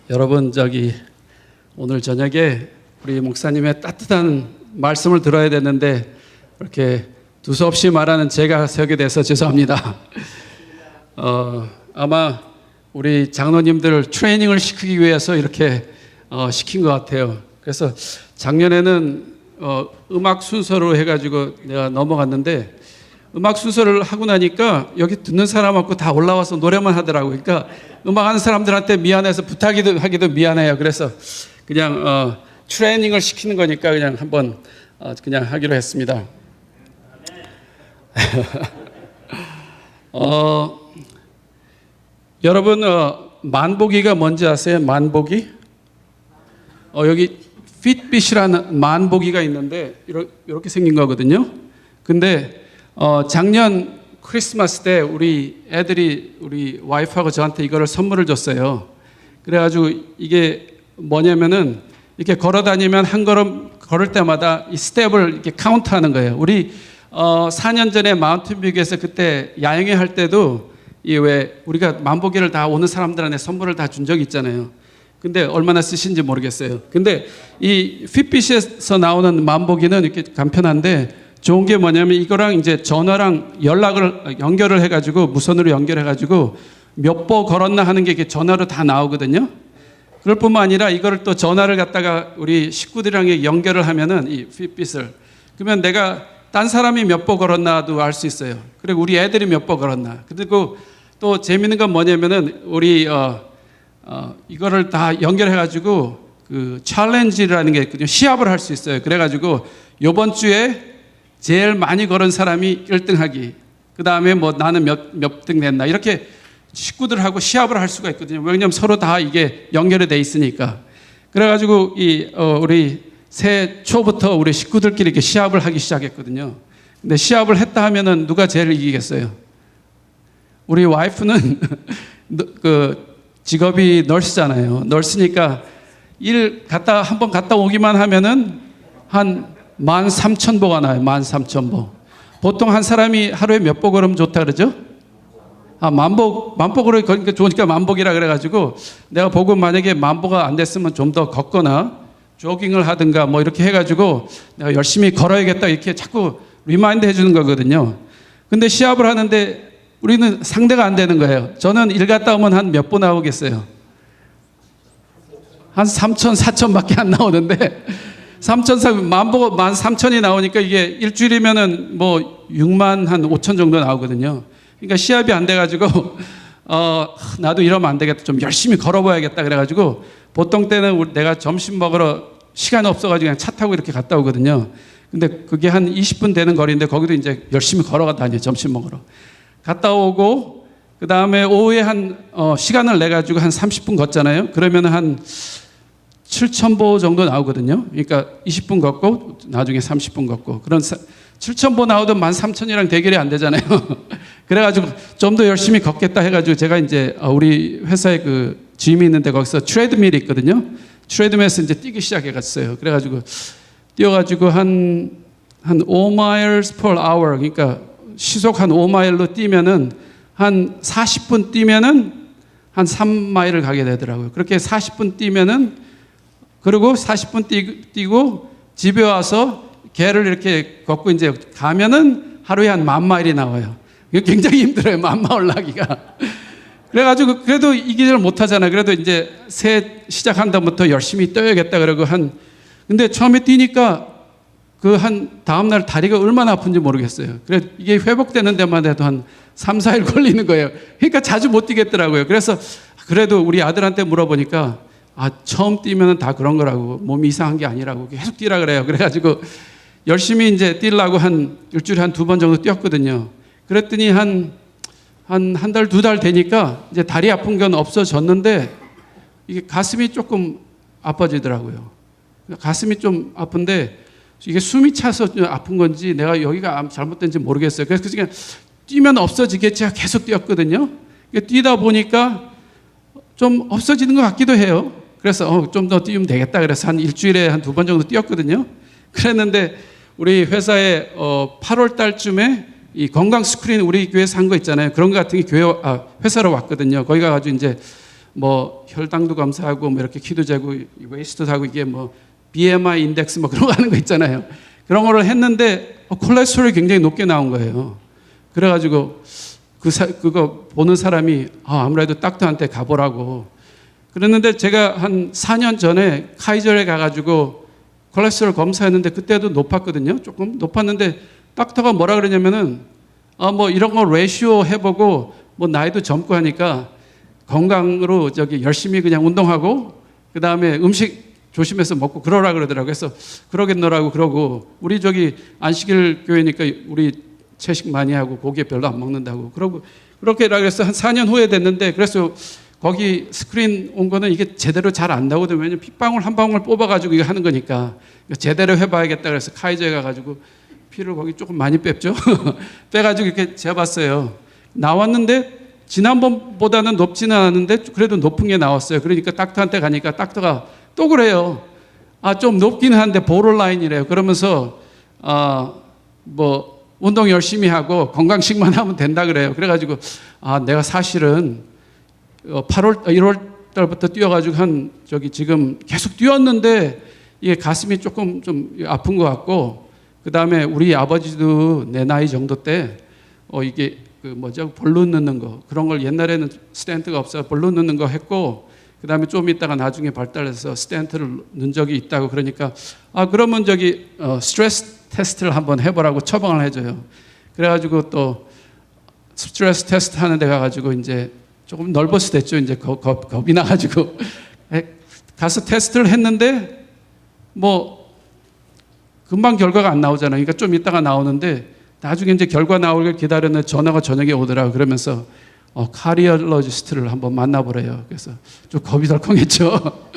여러분 오늘 저녁에 우리 목사님의 따뜻한 말씀을 들어야 되는데 이렇게 두서없이 말하는 제가 서게 돼서 죄송합니다. 아마 우리 장로님들 트레이닝을 시키기 위해서 이렇게 시킨 것 같아요. 그래서 작년에는 음악 순서로 해가지고 내가 넘어갔는데 음악 순서를 하고 나니까 여기 듣는 사람 없고 다 올라와서 노래만 하더라고요. 그러니까 음악하는 사람들한테 미안해서 하기도 미안해요. 그래서 그냥 트레이닝을 시키는 거니까 그냥 한번 그냥 하기로 했습니다. 여러분 만보기가 뭔지 아세요? 만보기? 여기 핏빗이라는 만보기가 있는데 이렇게 생긴 거거든요. 근데 작년 크리스마스 때 우리 와이프하고 저한테 이거를 선물을 줬어요. 그래가지고 이게 뭐냐면은 이렇게 걸어 다니면 한 걸음 걸을 때마다 이 스텝을 이렇게 카운트하는 거예요. 우리 4년 전에 마운틴뷰에서 그때 야영회 할 때도 왜 우리가 만보기를 다 오는 사람들한테 선물을 다 준 적이 있잖아요. 근데 얼마나 쓰신지 모르겠어요. 근데 이 핏빗에서 나오는 만보기는 이렇게 간편한데 좋은 게 뭐냐면 이거랑 이제 전화랑 연결을 해가지고 무선으로 연결해가지고 몇 보 걸었나 하는 게 이렇게 전화로 다 나오거든요. 그럴 뿐만 아니라 이거를 또 전화를 갖다가 우리 식구들이랑 연결을 하면은 이 핏빗을 그러면 내가 딴 사람이 몇 보 걸었나도 알 수 있어요. 그리고 우리 애들이 몇 보 걸었나. 그리고 또 재밌는 건 뭐냐면은 우리 이거를 다 연결해가지고 그 챌린지라는 게 있거든요. 시합을 할 수 있어요. 그래가지고 요번 주에 제일 많이 걸은 사람이 1등 하기. 그 다음에 뭐 나는 몇 등 됐나. 이렇게 식구들하고 시합을 할 수가 있거든요. 왜냐하면 서로 다 이게 연결이 돼 있으니까. 그래가지고 우리 새해 초부터 우리 식구들끼리 이렇게 시합을 하기 시작했거든요. 근데 시합을 했다 하면은 누가 제일 이기겠어요? 우리 와이프는 그 직업이 널스잖아요. 널스니까 한번 갔다 오기만 하면은 한 13,000보가 나요. 13,000보. 보통 한 사람이 하루에 몇 보 걸으면 좋다 그러죠? 만보로 그러니까 좋으니까 만보기라 그래가지고 내가 보고 만약에 만보가 안 됐으면 좀 더 걷거나 조깅을 하든가 뭐 이렇게 해가지고 내가 열심히 걸어야겠다 이렇게 자꾸 리마인드 해주는 거거든요. 근데 시합을 하는데 우리는 상대가 안 되는 거예요. 저는 일 갔다 오면 한 몇 보 나오겠어요? 한 3,000, 4,000밖에 안 나오는데 만보가 13,000이 나오니까 이게 일주일이면은 뭐 6만 한 5천 정도 나오거든요. 그러니까 시합이 안 돼가지고 나도 이러면 안 되겠다. 좀 열심히 걸어봐야겠다. 그래가지고 보통 때는 내가 점심 먹으러 시간이 없어가지고 그냥 차 타고 이렇게 갔다 오거든요. 근데 그게 한 20분 되는 거리인데 거기도 이제 열심히 걸어가 다녀요. 점심 먹으러. 갔다 오고 그 다음에 오후에 시간을 내가지고 한 30분 걷잖아요. 그러면 한 7,000보 정도 나오거든요. 그러니까 20분 걷고 나중에 30분 걷고 그런 7,000보 나오도 13,000이랑 대결이 안 되잖아요. 그래가지고 좀 더 열심히 걷겠다 해가지고 제가 이제 우리 회사에 그 짐이 있는데 거기서 트레드밀이 있거든요. 트레드밀에서 이제 뛰기 시작해갔어요. 그래가지고 뛰어가지고 한 5 miles per hour 그러니까 시속 한 5마일로 뛰면은 한 40분 뛰면은 한 3마일을 가게 되더라고요. 그렇게 40분 뛰면은 그리고 40분 뛰고 집에 와서 개를 이렇게 걷고 이제 가면은 하루에 한 10,000마일이 나와요. 굉장히 힘들어요. 10,000마일 나기가. 그래가지고 그래도 이기지를 못하잖아요. 그래도 이제 새해 시작한 다음부터 열심히 뛰어야겠다 그러고 근데 처음에 뛰니까 다음날 다리가 얼마나 아픈지 모르겠어요. 그래 이게 회복되는 데만 해도 한 3, 4일 걸리는 거예요. 그러니까 자주 못 뛰겠더라고요. 그래서 그래도 우리 아들한테 물어보니까 처음 뛰면은 다 그런 거라고 몸이 이상한 게 아니라고 계속 뛰라 그래요. 그래가지고 열심히 이제 뛰려고 일주일에 한 2번 정도 뛰었거든요. 그랬더니 한 달, 2달 되니까 이제 다리 아픈 건 없어졌는데 이게 가슴이 조금 아파지더라고요. 가슴이 좀 아픈데 이게 숨이 차서 아픈 건지 내가 여기가 잘못된지 모르겠어요. 그래서 그냥 뛰면 없어지겠지 계속 뛰었거든요. 뛰다 보니까 좀 없어지는 것 같기도 해요. 그래서 좀 더 뛰면 되겠다. 그래서 한 일주일에 한 2번 정도 뛰었거든요. 그랬는데 우리 회사에 8월 달쯤에 이 건강 스크린 우리 교회에서 한 거 있잖아요. 그런 거 같은 게 회사로 왔거든요. 거기 가가지고 이제 뭐 혈당도 검사하고 뭐 이렇게 키도 재고 웨이스트도 하고 이게 뭐 BMI 인덱스 뭐 그런 거 하는 거 있잖아요. 그런 거를 했는데 콜레스테롤이 굉장히 높게 나온 거예요. 그래가지고 그거 보는 사람이 아무래도 닥터한테 가보라고. 그랬는데 제가 한 4년 전에 카이저에 가가지고 콜레스테롤 검사했는데 그때도 높았거든요. 조금 높았는데 닥터가 뭐라 그러냐면은 뭐 이런 거 레시오 해보고 뭐 나이도 젊고 하니까 건강으로 열심히 그냥 운동하고 그 다음에 음식 조심해서 먹고 그러라 그러더라고요. 그래서 그러겠노라고 그러고 우리 안식일 교회니까 우리 채식 많이 하고 고기 별로 안 먹는다고 그러고 그렇게라 그래서 한 4년 후에 됐는데 그래서 거기 스크린 온 거는 이게 제대로 잘 안 나오거든요. 왜냐면 핏방울 한 방울 뽑아가지고 이거 하는 거니까 제대로 해봐야겠다 그래서 카이저에 가가지고 피를 거기 조금 많이 뺐죠. 빼가지고 이렇게 재봤어요. 나왔는데 지난번보다는 높지는 않았는데 그래도 높은 게 나왔어요. 그러니까 닥터한테 가니까 닥터가 또 그래요. 좀 높기는 한데 보러라인이래요. 그러면서 뭐 운동 열심히 하고 건강식만 하면 된다 그래요. 그래가지고 내가 사실은 1월 달부터 뛰어가지고 지금 계속 뛰었는데 이게 가슴이 조금 좀 아픈 것 같고 그 다음에 우리 아버지도 내 나이 정도 때 이게 볼룬 넣는 거 그런 걸 옛날에는 스텐트가 없어서 볼룬 넣는 거 했고 그 다음에 좀 있다가 나중에 발달해서 스텐트를 넣은 적이 있다고 그러니까 그러면 스트레스 테스트를 한번 해보라고 처방을 해줘요. 그래가지고 또 스트레스 테스트 하는 데 가가지고 이제 조금 넓어서 됐죠. 이제 겁이 나가지고 가서 테스트를 했는데 뭐 금방 결과가 안 나오잖아요. 그러니까 좀 있다가 나오는데 나중에 이제 결과 나오길 기다렸는데 전화가 저녁에 오더라고. 그러면서 카디올로지스트를 한번 만나보래요. 그래서 좀 겁이 덜컹했죠.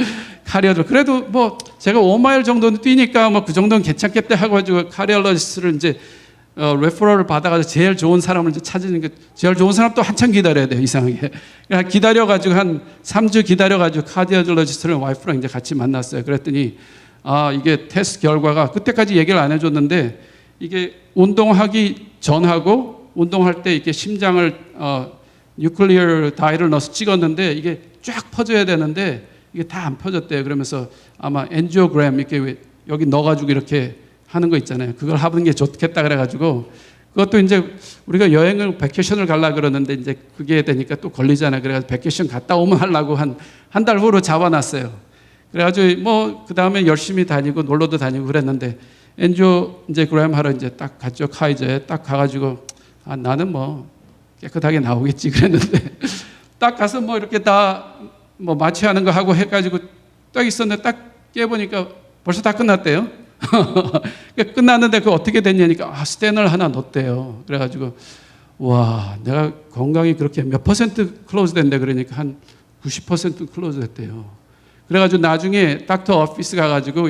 그래도 뭐 제가 5마일 정도는 뛰니까 뭐 그 정도는 괜찮겠다 하고 카디올로지스트를 이제 레퍼럴을 받아가지고 제일 좋은 사람을 이제 찾으는 게 제일 좋은 사람 또 한참 기다려야 돼요. 이상하게. 그러니까 기다려가지고 한 3주 기다려가지고 카디올로지스트를 와이프랑 이제 같이 만났어요. 그랬더니 이게 테스트 결과가 그때까지 얘기를 안 해줬는데 이게 운동하기 전하고 운동할 때 이렇게 심장을 뉴클리어 다이를 넣어서 찍었는데 이게 쫙 퍼져야 되는데 이게 다 안 퍼졌대요. 그러면서 아마 엔지오그램 이렇게 여기 넣어가지고 이렇게 하는 거 있잖아요. 그걸 하는 게 좋겠다 그래가지고 그것도 이제 우리가 여행을 베케이션을 가려고 그러는데 이제 그게 되니까 또 걸리잖아요. 그래가지고 베케이션 갔다 오면 하려고 한 달 후로 잡아놨어요. 그래가지고 뭐 그 다음에 열심히 다니고 놀러도 다니고 그랬는데 엔지오 이제 그램 하러 이제 딱 갔죠. 카이저에 딱 가가지고 나는 뭐 깨끗하게 나오겠지 그랬는데 딱 가서 뭐 이렇게 다 뭐 마취하는 거 하고 해가지고 딱 있었는데 딱 깨보니까 벌써 다 끝났대요. 끝났는데 그 어떻게 됐냐니까 스테너를 하나 넣었대요. 그래가지고 와 내가 건강이 그렇게 몇 퍼센트 클로즈 된대 그러니까 한 90% 클로즈 됐대요. 그래가지고 나중에 닥터 오피스 가가지고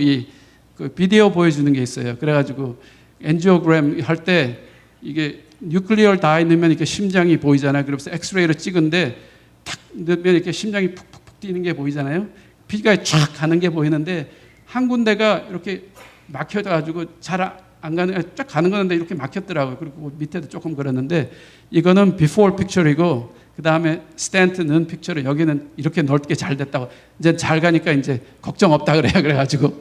그 비디오 보여주는 게 있어요. 그래가지고 엔지오그램 할 때 이게 뉴클리어 다이 넣으면 이렇게 심장이 보이잖아요. 그래서 엑스레이로 찍은데 탁 넣으면 이렇게 심장이 푹푹푹 뛰는 게 보이잖아요. 피가 쫙 가는 게 보이는데 한 군데가 이렇게 막혀가지고 잘 안 가는, 쫙 가는 건데 이렇게 막혔더라고요. 그리고 밑에도 조금 그랬는데 이거는 before picture이고 그 다음에 스탠트 넣은 픽처를 여기는 이렇게 넓게 잘 됐다고 이제 잘 가니까 이제 걱정 없다 그래요. 그래가지고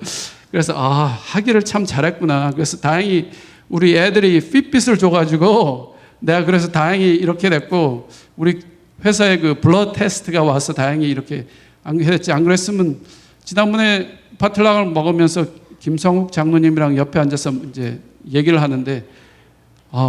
그래서 하기를 참 잘했구나. 그래서 다행히 우리 애들이 핏빛을 줘가지고 내가 그래서 다행히 이렇게 됐고 우리 회사에 그 블러드 테스트가 와서 다행히 이렇게 안 했지. 안 그랬으면 지난번에 파틀락을 먹으면서 김성욱 장로님이랑 옆에 앉아서 이제 얘기를 하는데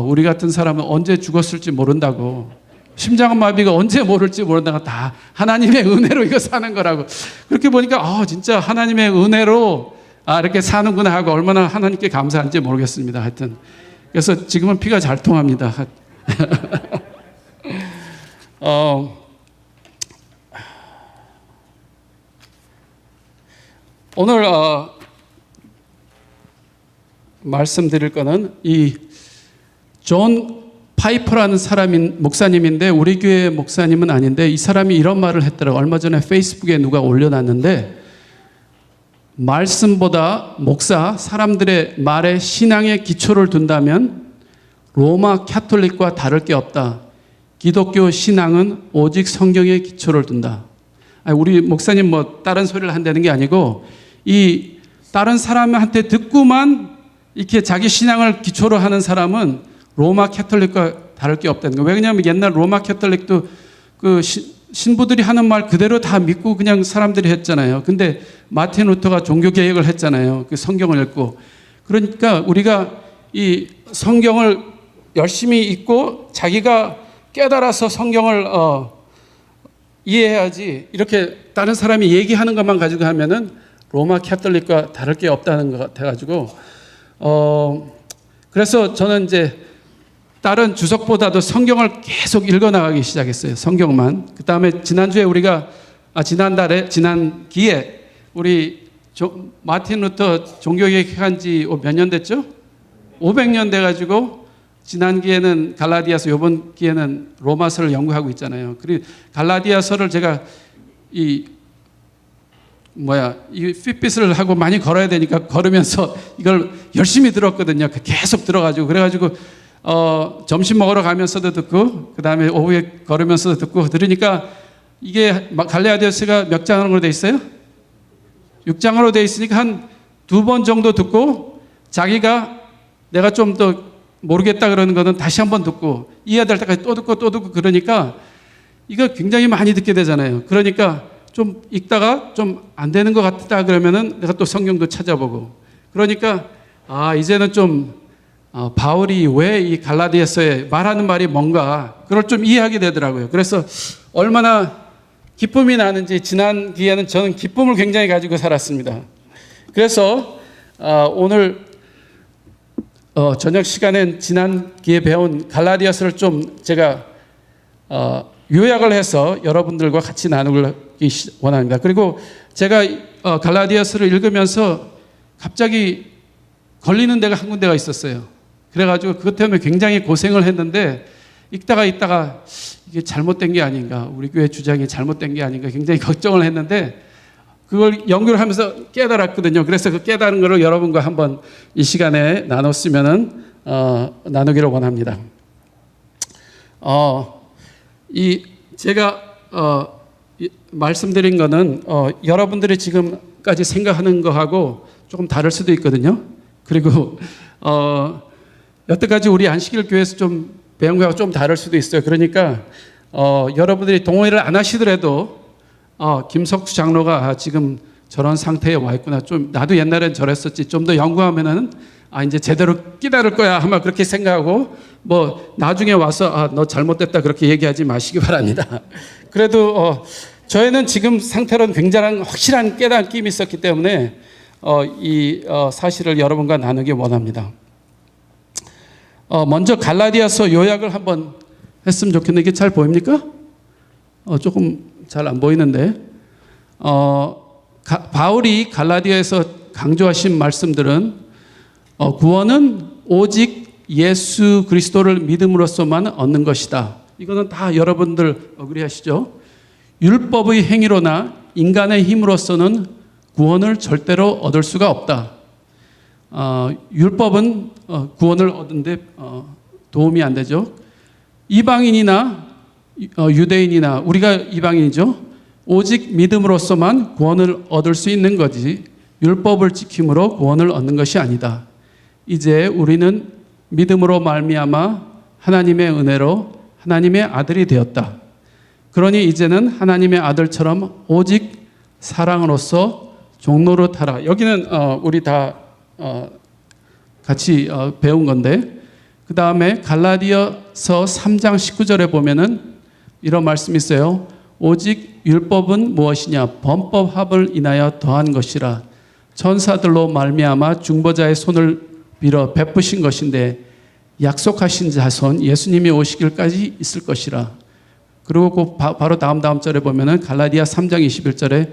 우리 같은 사람은 언제 죽었을지 모른다고 심장마비가 언제 모를지 모른다고 다 하나님의 은혜로 이거 사는 거라고 그렇게 보니까 진짜 하나님의 은혜로 이렇게 사는구나 하고 얼마나 하나님께 감사한지 모르겠습니다. 하여튼 그래서 지금은 피가 잘 통합니다. 오늘 말씀드릴 거는 이 존 파이퍼라는 목사님인데 우리 교회 목사님은 아닌데 이 사람이 이런 말을 했더라고요. 얼마 전에 페이스북에 누가 올려놨는데 말씀보다 사람들의 말에 신앙의 기초를 둔다면 로마 카톨릭과 다를 게 없다. 기독교 신앙은 오직 성경의 기초를 둔다. 아니, 우리 목사님 뭐 다른 소리를 한다는 게 아니고 이 다른 사람한테 듣고만 이렇게 자기 신앙을 기초로 하는 사람은 로마 캐톨릭과 다를 게 없다는 거예요. 왜냐하면 옛날 로마 캐톨릭도 그 신부들이 하는 말 그대로 다 믿고 그냥 사람들이 했잖아요. 근데 마틴 루터가 종교 개혁을 했잖아요. 그 성경을 읽고. 그러니까 우리가 이 성경을 열심히 읽고 자기가 깨달아서 성경을 이해해야지, 이렇게 다른 사람이 얘기하는 것만 가지고 하면은 로마 캐톨릭과 다를 게 없다는 것 같아가지고 그래서 저는 이제 다른 주석보다도 성경을 계속 읽어나가기 시작했어요. 성경만. 그 다음에 지난주에 지난 기회에 우리 마틴 루터 종교개혁한 지 몇 년 됐죠? 500년 돼가지고 지난 기회는 갈라디아서, 이번 기회는 로마서를 연구하고 있잖아요. 그리고 갈라디아서를 제가 이 핏빛을 하고 많이 걸어야 되니까 걸으면서 이걸 열심히 들었거든요. 계속 들어가지고. 그래가지고 점심 먹으러 가면서도 듣고, 그 다음에 오후에 걸으면서도 듣고, 들으니까 이게 갈라디아서가 몇 장으로 돼 있어요? 6장으로 돼 있으니까 한 2번 정도 듣고, 자기가 내가 좀 더 모르겠다 그러는 거는 다시 한번 듣고, 이해될 때까지 또 듣고 그러니까 이거 굉장히 많이 듣게 되잖아요. 그러니까 좀 읽다가 좀 안 되는 것 같다 그러면은 내가 또 성경도 찾아보고, 그러니까 이제는 좀 바울이 왜 이 갈라디아서에 말하는 말이 뭔가 그걸 좀 이해하게 되더라고요. 그래서 얼마나 기쁨이 나는지 지난 기회는 저는 기쁨을 굉장히 가지고 살았습니다. 그래서 오늘 저녁 시간엔 지난 기회에 배운 갈라디아서를 좀 제가 요약을 해서 여러분들과 같이 나누기 원합니다. 그리고 제가 갈라디아서를 읽으면서 갑자기 걸리는 데가 한 군데가 있었어요. 그래가지고 그것 때문에 굉장히 고생을 했는데, 읽다가 이게 잘못된 게 아닌가, 우리 교회 주장이 잘못된 게 아닌가 굉장히 걱정을 했는데, 그걸 연구를 하면서 깨달았거든요. 그래서 그 깨달은 것을 여러분과 한번 이 시간에 나눴으면은 나누기를 원합니다. 제가 말씀드린 거는 여러분들이 지금까지 생각하는 거하고 조금 다를 수도 있거든요. 그리고 여태까지 우리 안식일 교회에서 좀 배운 거하고 좀 다를 수도 있어요. 그러니까 여러분들이 동의를 안 하시더라도 김석수 장로가 지금 저런 상태에 와 있구나, 좀 나도 옛날엔 저랬었지, 좀 더 연구하면은 이제 제대로 깨달을 거야 아마 그렇게 생각하고, 뭐 나중에 와서 너 잘못됐다 그렇게 얘기하지 마시기 바랍니다. 그래도 저희는 지금 상태로는 굉장한 확실한 깨달음이 있었기 때문에 이 사실을 여러분과 나누기 원합니다. 먼저 갈라디아서 요약을 한번 했으면 좋겠는데, 이게 잘 보입니까? 조금 잘 안 보이는데, 바울이 갈라디아에서 강조하신 말씀들은 구원은 오직 예수 그리스도를 믿음으로써만 얻는 것이다. 이거는 다 여러분들 어그리하시죠? 율법의 행위로나 인간의 힘으로서는 구원을 절대로 얻을 수가 없다. 율법은 구원을 얻는데 도움이 안 되죠. 이방인이나 유대인이나, 우리가 이방인이죠. 오직 믿음으로써만 구원을 얻을 수 있는 거지, 율법을 지킴으로 구원을 얻는 것이 아니다. 이제 우리는 믿음으로 말미암아 하나님의 은혜로 하나님의 아들이 되었다. 그러니 이제는 하나님의 아들처럼 오직 사랑으로서 종로로 타라. 여기는 우리 다 같이 배운 건데, 그 다음에 갈라디아서 3장 19절에 보면은 이런 말씀이 있어요. 오직 율법은 무엇이냐? 범법합을 인하여 더한 것이라. 천사들로 말미암아 중보자의 손을 빌어 베푸신 것인데 약속하신 자손 예수님이 오시길까지 있을 것이라. 그리고 바로 다음 절에 보면은 갈라디아 3장 21절에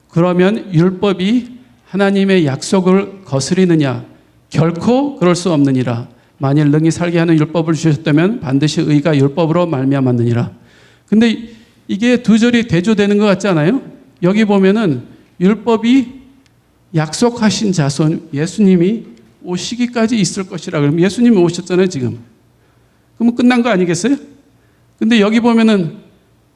그러면 율법이 하나님의 약속을 거스리느냐? 결코 그럴 수 없느니라. 만일 능히 살게 하는 율법을 주셨다면 반드시 의가 율법으로 말미암았느니라. 근데 이게 두 절이 대조되는 것 같지 않아요? 여기 보면은 율법이 약속하신 자손 예수님이 오시기까지 있을 것이라. 그러면 예수님이 오셨잖아요 지금. 그러면 끝난 거 아니겠어요? 근데 여기 보면은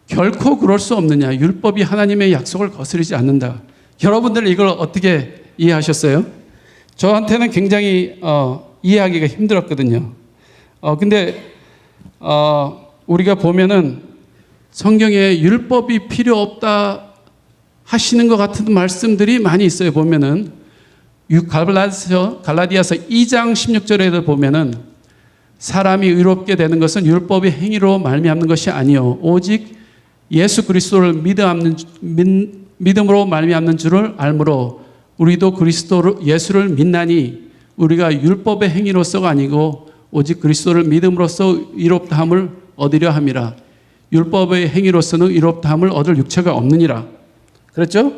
결코 그럴 수 없느냐. 율법이 하나님의 약속을 거스르지 않는다. 여러분들 이걸 어떻게 이해하셨어요? 저한테는 굉장히 이해하기가 힘들었거든요. 근데 우리가 보면은 성경에 율법이 필요 없다 하시는 것 같은 말씀들이 많이 있어요. 보면은 갈라디아서 2장 16절에도 보면은 사람이 의롭게 되는 것은 율법의 행위로 말미암는 것이 아니요 오직 예수 그리스도를 믿음으로 말미암는 줄을 알므로 우리도 그리스도 예수를 믿나니 우리가 율법의 행위로서가 아니고 오직 그리스도를 믿음으로써 의롭다함을 얻으려 함이라. 율법의 행위로서는 의롭다함을 얻을 육체가 없느니라. 그랬죠?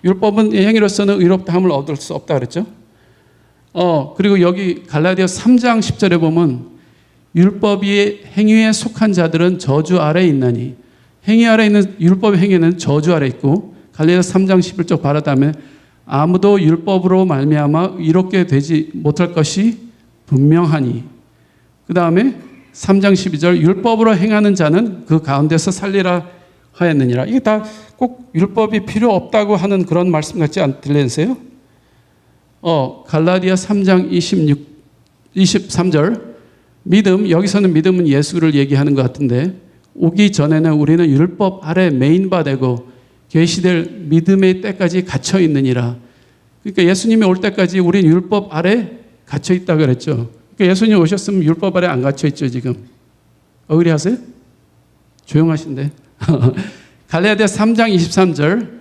율법은 행위로서는 의롭다함을 얻을 수 없다 그랬죠? 그리고 여기 갈라디아 3장 10절에 보면 율법이 행위에 속한 자들은 저주 아래에 있나니 행위 아래에 있는 율법의 행위는 저주 아래에 있고 갈라디아 3장 11절 바라다면 아무도 율법으로 말미암아 의롭게 되지 못할 것이 분명하니 그 다음에 3장 12절 율법으로 행하는 자는 그 가운데서 살리라 하였느니라. 이게 다 꼭 율법이 필요 없다고 하는 그런 말씀 같지 들리세요? 갈라디아 3장 23절 믿음, 여기서는 믿음은 예수를 얘기하는 것 같은데 오기 전에는 우리는 율법 아래 메인바 되고 계시될 믿음의 때까지 갇혀 있느니라. 그러니까 예수님이 올 때까지 우리는 율법 아래 갇혀 있다고 그랬죠. 그러니까 예수님 오셨으면 율법 아래 안 갇혀 있죠 지금. 어그리하세요? 조용하신데. 갈라디아 3장 23절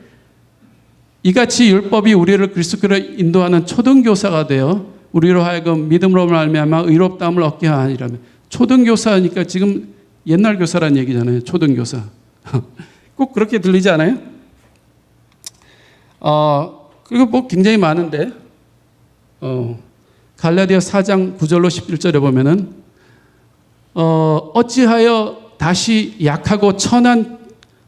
이같이 율법이 우리를 그리스도로 인도하는 초등교사가 되어 우리로 하여금 믿음으로 말미암아 의롭다함을 얻게 하니라면 초등교사니까 지금 옛날 교사라는 얘기잖아요. 초등교사. 꼭 그렇게 들리지 않아요? 그리고 뭐 굉장히 많은데 갈라디아 4장 9절로 11절에 보면은 어찌하여 다시 약하고 천한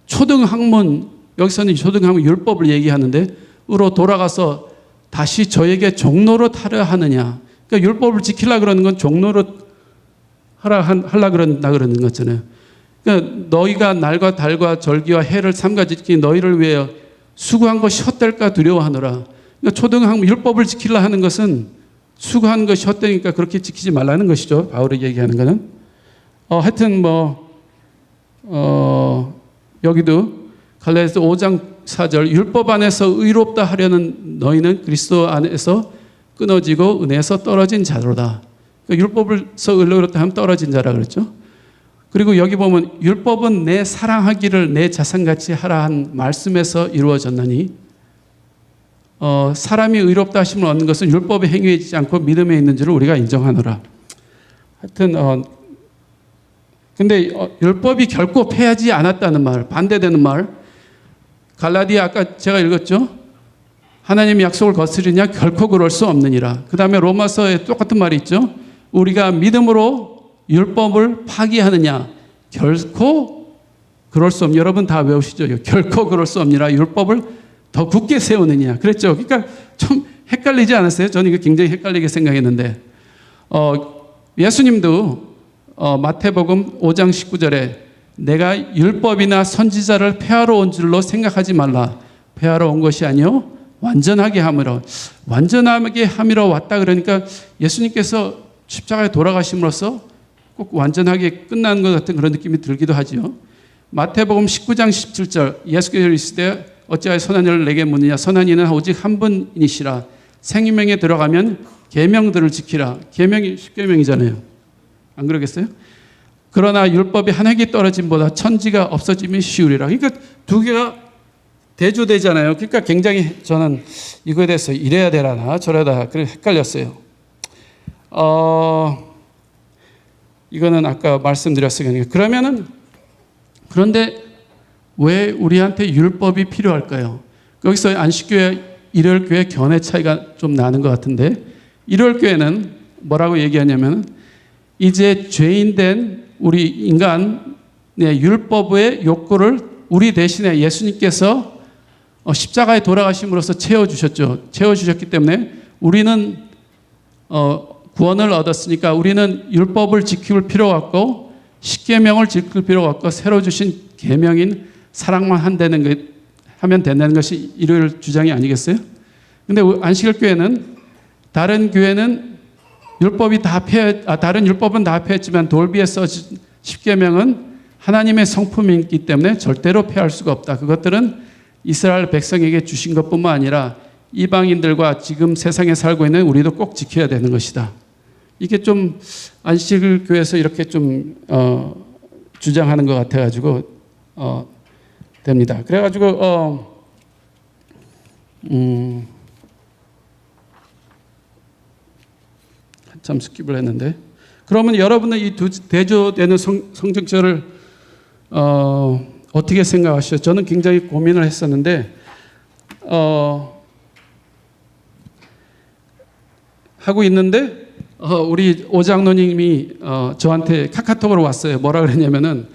초등학문 여기서는 초등학문 율법을 얘기하는데 으로 돌아가서 다시 저에게 종로로 타려 하느냐. 그러니까 율법을 지키려 그러는 건 종로로 하려 그런다 그러는 거잖아요. 그러니까 너희가 날과 달과 절기와 해를 삼가 지키 너희를 위하여 수고한 것이 헛될까 두려워하노라. 그러니까 초등학문 율법을 지키려 하는 것은 수고하는 것이 헛되니까 그렇게 지키지 말라는 것이죠. 바울이 얘기하는 거는. 하여튼 여기도 갈라디아서 5장 4절 율법 안에서 의롭다 하려는 너희는 그리스도 안에서 끊어지고 은혜에서 떨어진 자로다. 그러니까 율법에서 의롭다 하면 떨어진 자라 그랬죠. 그리고 여기 보면 율법은 내 사랑하기를 내 자산같이 하라 한 말씀에서 이루어졌나니 사람이 의롭다 하심을 얻는 것은 율법의 행위에 있지 않고 믿음에 있는 줄을 우리가 인정하노라. 하여튼 근데 율법이 결코 패하지 않았다는 말, 반대되는 말. 갈라디아 아까 제가 읽었죠? 하나님 약속을 거스르냐? 결코 그럴 수 없느니라. 그 다음에 로마서에 똑같은 말이 있죠? 우리가 믿음으로 율법을 파기하느냐? 결코 그럴 수 없느냐. 여러분 다 외우시죠? 결코 그럴 수 없느니라. 율법을 더 굳게 세우느냐. 그랬죠? 그러니까 좀 헷갈리지 않았어요? 저는 이거 굉장히 헷갈리게 생각했는데 예수님도 마태복음 5장 19절에 내가 율법이나 선지자를 폐하러 온 줄로 생각하지 말라. 폐하러 온 것이 아니요 완전하게 함으로 왔다 그러니까 예수님께서 십자가에 돌아가심으로써 꼭 완전하게 끝난 것 같은 그런 느낌이 들기도 하죠. 마태복음 19장 17절 예수께서 이르시되 어찌하여 선한 일을 내게 묻느냐. 선한 이는 오직 한 분이시라. 생명에 들어가면 계명들을 지키라. 계명이 10계명이잖아요. 안 그러겠어요? 그러나 율법이 한 획이 떨어짐보다 천지가 없어짐이 쉬우리라. 그러니까 두 개가 대조되잖아요. 그러니까 굉장히 저는 이거에 대해서 이래야 되나 저래다 그래 헷갈렸어요. 이거는 아까 말씀드렸으니까 그런데 왜 우리한테 율법이 필요할까요? 여기서 안식교회, 일요일교회 견해 차이가 좀 나는 것 같은데 일요일교회는 뭐라고 얘기하냐면 이제 죄인된 우리 인간의 율법의 욕구를 우리 대신에 예수님께서 십자가에 돌아가심으로써 채워주셨죠. 채워주셨기 때문에 우리는 구원을 얻었으니까 우리는 율법을 지킬 필요가 없고 십계명을 지킬 필요가 없고 새로 주신 계명인 사랑만 하면 된다는 것이 일요일 주장이 아니겠어요? 근데 안식일 교회는 다른 교회는 다른 율법은 다 폐했지만 돌비에 써진 십계명은 하나님의 성품이기 때문에 절대로 폐할 수가 없다. 그것들은 이스라엘 백성에게 주신 것뿐만 아니라 이방인들과 지금 세상에 살고 있는 우리도 꼭 지켜야 되는 것이다. 이게 좀 안식일 교회에서 이렇게 좀 주장하는 것 같아가지고 됩니다. 그래가지고 한참 스킵을 했는데, 그러면 여러분은 이 두 대조되는 성경절을 어떻게 생각하시죠? 저는 굉장히 고민을 했었는데 하고 있는데 우리 오장로님이 저한테 카카오톡으로 왔어요. 뭐라 그랬냐면은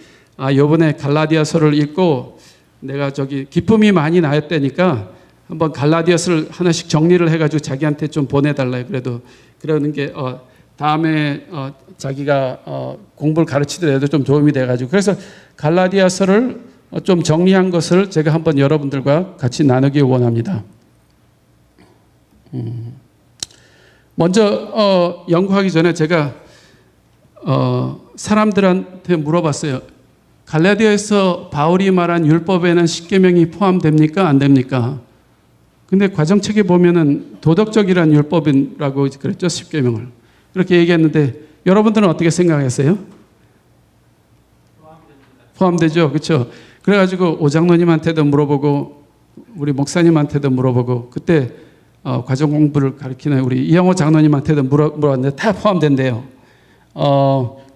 이번에 갈라디아서를 읽고 내가 기쁨이 많이 나였다니까 한번 갈라디아서를 하나씩 정리를 해가지고 자기한테 좀 보내달라요. 그래도 그러는 게 다음에 자기가 공부를 가르치더라도 좀 도움이 돼가지고, 그래서 갈라디아서를 좀 정리한 것을 제가 한번 여러분들과 같이 나누기 원합니다. 먼저 연구하기 전에 제가 사람들한테 물어봤어요. 갈라디아에서 바울이 말한 율법에는 십계명이 포함됩니까? 안 됩니까? 근데 과정책에 보면은 도덕적이란 율법이라고 그랬죠. 십계명을. 그렇게 얘기했는데 여러분들은 어떻게 생각했어요? 포함되죠. 그렇죠? 그래가지고 오장로님한테도 물어보고 우리 목사님한테도 물어보고, 그때 과정 공부를 가르치는 우리 이영호 장로님한테도 물어봤는데 다 포함된대요.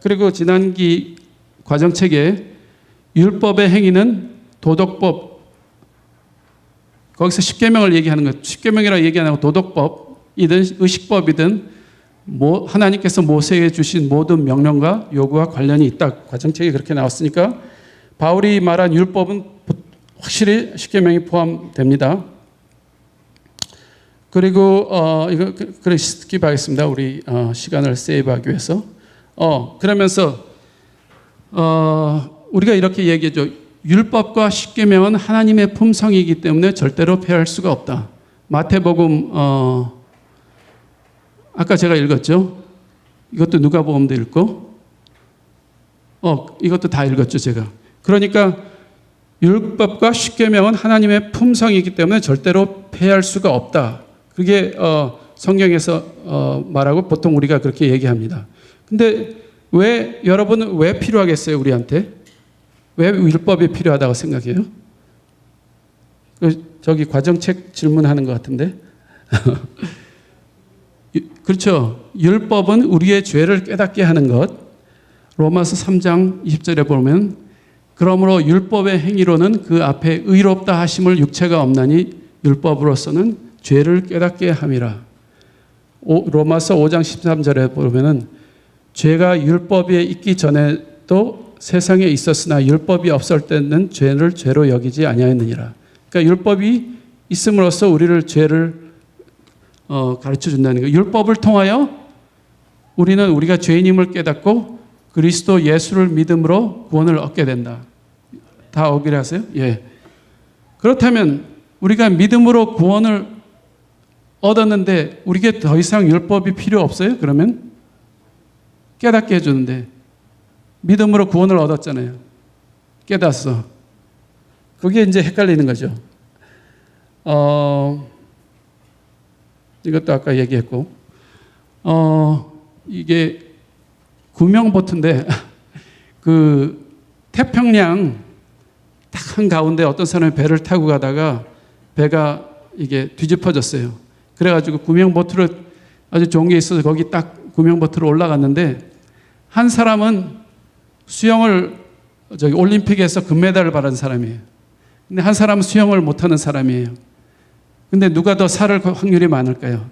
그리고 지난기 과정책에 율법의 행위는 도덕법, 거기서 십계명을 얘기하는 것, 십계명이라고 얘기 안 하고 도덕법이든 의식법이든 하나님께서 모세에게 주신 모든 명령과 요구와 관련이 있다. 과정책이 그렇게 나왔으니까 바울이 말한 율법은 확실히 십계명이 포함됩니다. 그리고 이거 그래 스킵하겠습니다. 우리 시간을 세이브하기 위해서. 그러면서 우리가 이렇게 얘기했죠. 율법과 십계명은 하나님의 품성이기 때문에 절대로 폐할 수가 없다. 마태복음 아까 제가 읽었죠. 이것도 누가복음도 읽고 이것도 다 읽었죠, 제가. 그러니까 율법과 십계명은 하나님의 품성이기 때문에 절대로 폐할 수가 없다. 그게 성경에서 말하고 보통 우리가 그렇게 얘기합니다. 근데 여러분은 왜 필요하겠어요, 우리한테? 왜 율법이 필요하다고 생각해요? 저기 과정책 질문하는 것 같은데. 그렇죠. 율법은 우리의 죄를 깨닫게 하는 것. 로마서 3장 20절에 보면 그러므로 율법의 행위로는 그 앞에 의롭다 하심을 육체가 없나니 율법으로서는 죄를 깨닫게 함이라. 로마서 5장 13절에 보면은 죄가 율법에 있기 전에도 세상에 있었으나 율법이 없을 때는 죄를 죄로 여기지 아니하였느니라. 그러니까 율법이 있음으로써 우리를 죄를 가르쳐 준다는 거예요. 율법을 통하여 우리는 우리가 죄인임을 깨닫고 그리스도 예수를 믿음으로 구원을 얻게 된다. 다 오기를 하세요? 예. 그렇다면 우리가 믿음으로 구원을 얻었는데 우리에게 더 이상 율법이 필요 없어요? 그러면 깨닫게 해주는데 믿음으로 구원을 얻었잖아요. 깨닫어. 그게 이제 헷갈리는 거죠. 이것도 아까 얘기했고, 이게 구명보트인데, 그 태평양 딱 한가운데 어떤 사람이 배를 타고 가다가 배가 이게 뒤집어졌어요. 그래가지고 구명보트를 아주 좋은 게 있어서 거기 딱 구명보트로 올라갔는데, 한 사람은 수영을 올림픽에서 금메달을 받은 사람이에요. 근데 한 사람은 수영을 못하는 사람이에요. 근데 누가 더 살 확률이 많을까요?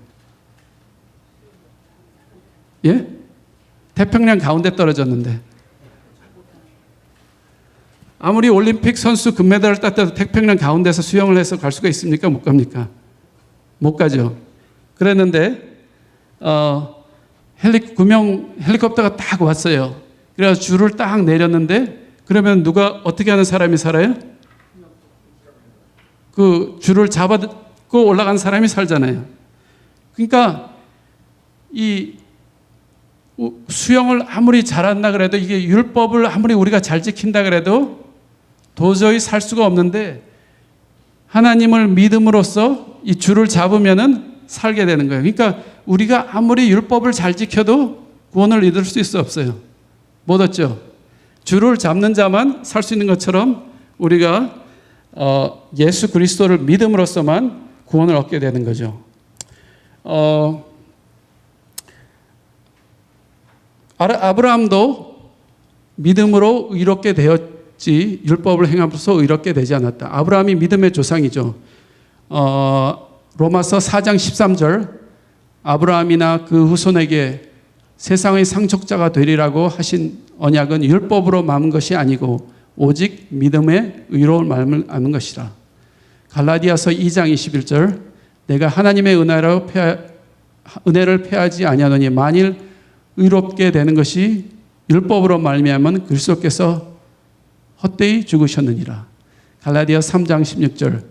예? 태평양 가운데 떨어졌는데. 아무리 올림픽 선수 금메달을 땄다도 태평양 가운데서 수영을 해서 갈 수가 있습니까? 못 갑니까? 못 가죠. 그랬는데 구명 헬리콥터가 딱 왔어요. 그래서 줄을 딱 내렸는데 그러면 누가 어떻게 하는 사람이 살아요? 그 줄을 잡고 올라간 사람이 살잖아요. 그러니까 이 수영을 아무리 잘한다 그래도 이게 율법을 아무리 우리가 잘 지킨다 그래도 도저히 살 수가 없는데 하나님을 믿음으로써 이 줄을 잡으면은 살게 되는 거예요. 그러니까 우리가 아무리 율법을 잘 지켜도 구원을 얻을 수 있어 없어요. 못 얻죠. 줄을 잡는 자만 살 수 있는 것처럼 우리가 예수 그리스도를 믿음으로써만 구원을 얻게 되는 거죠. 아브라함도 믿음으로 의롭게 되었지 율법을 행함으로써 의롭게 되지 않았다. 아브라함이 믿음의 조상이죠. 로마서 4장 13절 아브라함이나 그 후손에게 세상의 상속자가 되리라고 하신 언약은 율법으로 막은 것이 아니고 오직 믿음의 의로운 마음을 아는 것이라. 갈라디아서 2장 21절 내가 하나님의 은혜를 패하지 아니하노니 만일 의롭게 되는 것이 율법으로 말미암은 그리스도께서 헛되이 죽으셨느니라. 갈라디아 3장 16절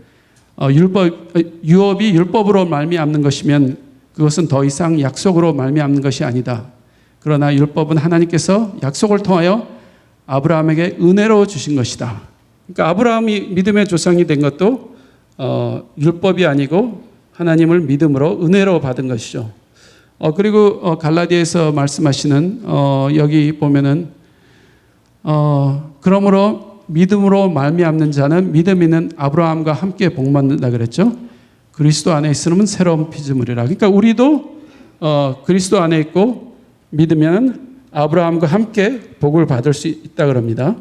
유업이 율법으로 말미암는 것이면 그것은 더 이상 약속으로 말미암는 것이 아니다. 그러나 율법은 하나님께서 약속을 통하여 아브라함에게 은혜로 주신 것이다. 그러니까 아브라함이 믿음의 조상이 된 것도 율법이 아니고 하나님을 믿음으로 은혜로 받은 것이죠. 그리고 갈라디아에서 말씀하시는 여기 보면은 그러므로 믿음으로 말미암는 자는 믿음 있는 아브라함과 함께 복받는다 그랬죠. 그리스도 안에 있으면 새로운 피조물이라. 그러니까 우리도 그리스도 안에 있고 믿으면 아브라함과 함께 복을 받을 수 있다 그럽니다.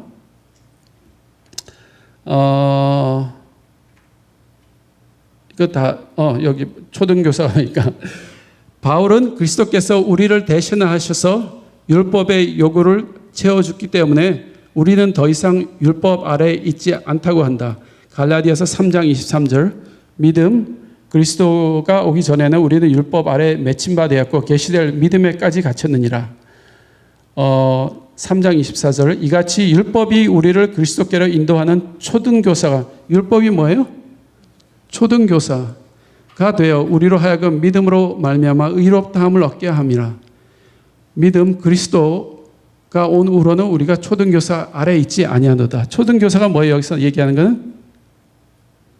이거 다 여기 초등교사니까 바울은 그리스도께서 우리를 대신하셔서 율법의 요구를 채워줬기 때문에 우리는 더 이상 율법 아래에 있지 않다고 한다. 갈라디아서 3장 23절 믿음 그리스도가 오기 전에는 우리는 율법 아래 맺힌 바 되었고 계시될 믿음에까지 갇혔느니라. 3장 24절 이같이 율법이 우리를 그리스도께로 인도하는 초등교사가 율법이 뭐예요? 초등교사가 되어 우리로 하여금 믿음으로 말미암아 의롭다함을 얻게 함이라. 믿음 그리스도가 온 후로는 우리가 초등교사 아래 있지 아니하노다. 초등교사가 뭐예요? 여기서 얘기하는 것은